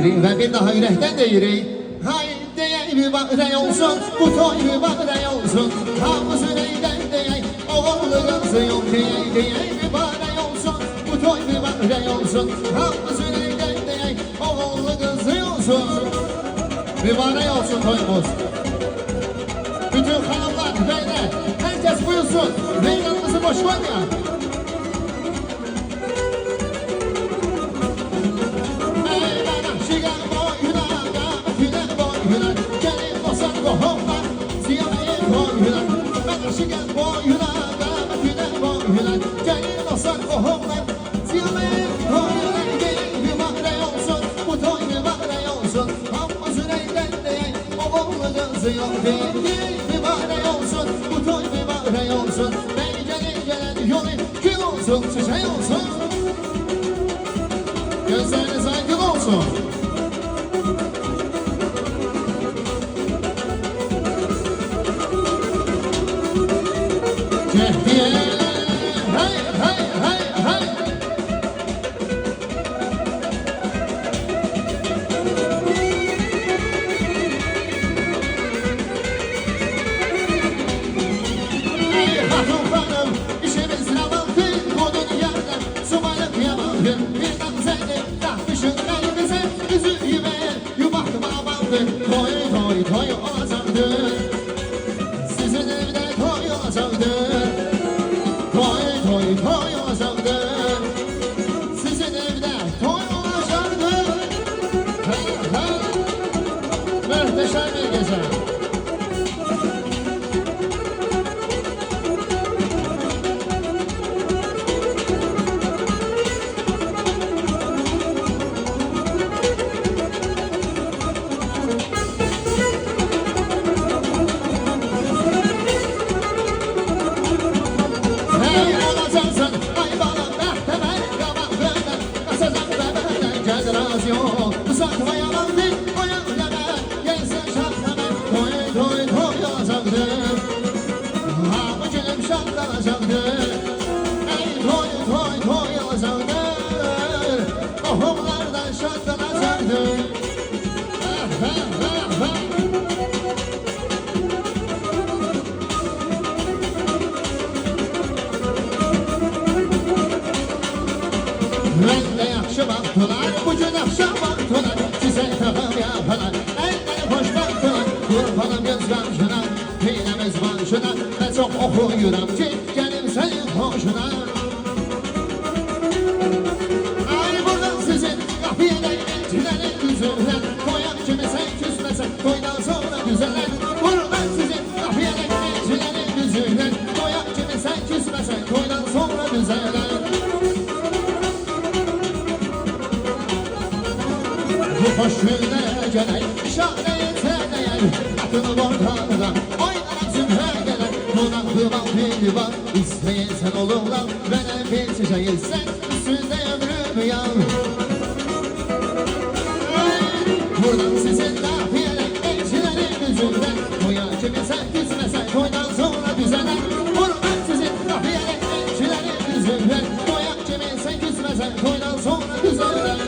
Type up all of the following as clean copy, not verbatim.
Ve bir daha yürekten deyirik. Haydi mübarek olsun, bu toy mübarek olsun. Hamız yüreğden deyek, oğullu kızı yok diyek mübarek olsun, bu toy mübarek olsun. Hamız yüreğden deyek, oğullu kızı olsun. Mübarek olsun toyumuz. Bütün hanımlar, beyler, herkes buyursun. Meydanımızı boş koymayalım. Çiçeği olsun. Gözleriniz aydın olsun. Cehdiye, hey hey hey hey. Ey hatun hanım, işimizin avanti, bu dünyada subaylık yamandı. Bir namzeli, takmışın elimize, yüzü yümeğe, yubaktım amandı. Toy toy toy olacaktı, sizin evde toy olacaktı. Toy toy toy olacaktı, sizin evde toy olacaktı. Hey hey, muhteşem bir gece. Hey olacaksın, ay balım behtemel kabaklıdan. Kasadan bebeden gel razı yok. Uzatma yalan değil, oyun deme, gelsin şartlamen. Toy toy toy olacaktı, hamı gülüm şartlanacaktı. Ey toy toy toy olacaktı, tohumlardan şartlanacaktı. Ah ah ah ah. Mənlə yaxşı baxdılar, bu gün axşam baxdılar. Sizə tağım yapalar, əlləri xoş baxdılar. Qurbanım göz qarşına, heyləmiz başına. Mən çox oxuyuram ki, gəlim sənin xoşuna. Ay buradan sizin qapıya dəyəncilərin üzündən. Toyan kimi sən küsməsən, toydan sonra düzələn. Buradan sizin qapıya dəyəncilərin üzündən. Toyan kimi sən küsməsən, toydan sonra düzələn. Bu hoş günlere geley, işaret edeyim. Atını bortanıdan, oynarım zümre gelen. Buna kıvam bir var, isteyen sen olurlar. Bana bir çiçeği sen, üstünde ömrümü yal. Buradan sizin lafiyerek, elçilerin yüzünden. Toya kimi sen küsmesen, toydan sonra düzelen. Buradan sizin lafiyerek, elçilerin yüzünden. Toya kimi sen küsmesen, toydan sonra düzelen.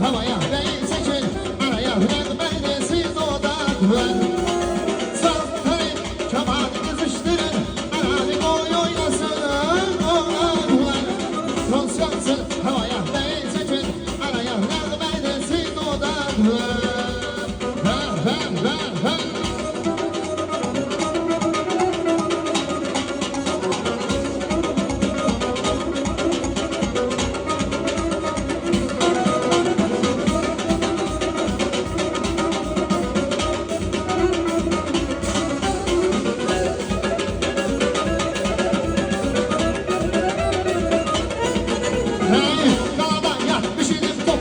Havaya bey seçin, araya hürmet siz odaklan. Saltayı kaman kızıştırın, arazi boy oynasın oğlanlar. Toz yansın, havaya bey seçin, araya hürmet siz odaklan. Ha ha ha ha.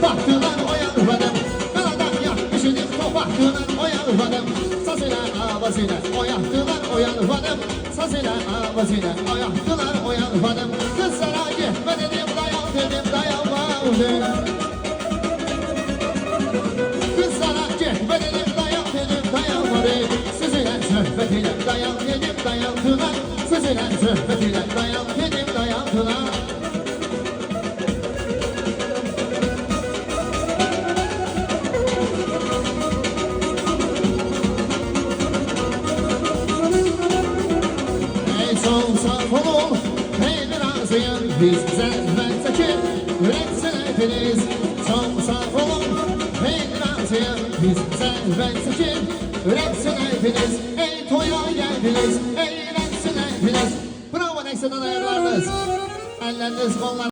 baktılar oyanmadım. Ben adam yapmış idim, baktılar oyanmadım. Sazıyla avazıyla oyaktılar oyanmadım. Sazıyla avazıyla oyaktılar oyanmadım. Kızlara gitme dedim, dayan dedim, dayanmadım. Kızlara gitme dedim, dayan dedim, dayanmadım. Sizinle sohbet ile dayan dedim, dayandılar. Sizinle sohbet ile dayan dedim, dayandılar. Son saf olun, hey razıyım biz zevmetteki üretsin hepiniz. Son saf olun, hey razıyım biz zevmetteki üretsin hepiniz. Ey toya geldiniz, eğlensin hepiniz. Bravo, neyse ayaklarınız, elleriniz kollar.